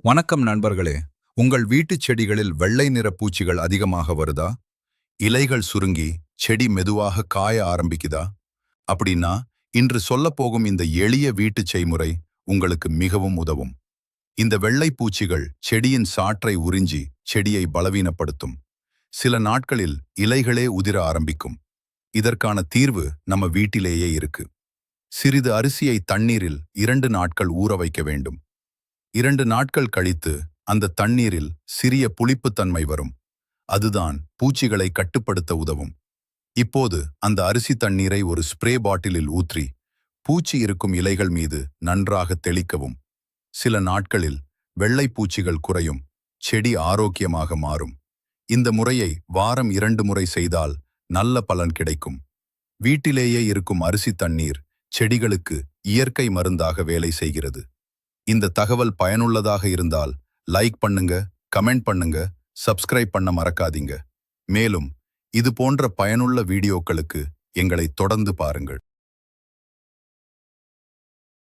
வணக்கம் நண்பர்களே. உங்கள் வீட்டுச் செடிகளில் வெள்ளை நிற பூச்சிகள் அதிகமாக வருதா? இலைகள் சுருங்கி செடி மெதுவாக காய ஆரம்பிக்குதா? அப்படின்னா இன்று சொல்லப்போகும் இந்த எளிய வீட்டுச் செய்முறை உங்களுக்கு மிகவும் உதவும். இந்த வெள்ளை பூச்சிகள் செடியின் சாற்றை உறிஞ்சி செடியை பலவீனப்படுத்தும். சில நாட்களில் இலைகளே உதிர ஆரம்பிக்கும். இதற்கான தீர்வு நம்ம வீட்டிலேயே இருக்கு. சிறிது அரிசியை தண்ணீரில் 2 நாட்கள் ஊற வைக்க வேண்டும். 2 நாட்கள் கழித்து அந்த தண்ணீரில் சிறிய புளிப்புத்தன்மை வரும். அதுதான் பூச்சிகளை கட்டுப்படுத்த உதவும். இப்போது அந்த அரிசி தண்ணீரை ஒரு ஸ்ப்ரே பாட்டிலில் ஊற்றி பூச்சி இருக்கும் இலைகள் மீது நன்றாக தெளிக்கவும். சில நாட்களில் வெள்ளை பூச்சிகள் குறையும். செடி ஆரோக்கியமாக மாறும். இந்த முறையை வாரம் 2 முறை செய்தால் நல்ல பலன் கிடைக்கும். வீட்டிலேயே இருக்கும் அரிசி தண்ணீர் செடிகளுக்கு இயற்கை மருந்தாக வேலை செய்கிறது. இந்த தகவல் பயனுள்ளதாக இருந்தால் லைக் பண்ணுங்க, கமெண்ட் பண்ணுங்க, சப்ஸ்கிரைப் பண்ண மறக்காதீங்க. மேலும் இது போன்ற பயனுள்ள வீடியோக்களுக்கு எங்களை தொடர்ந்து பாருங்கள்.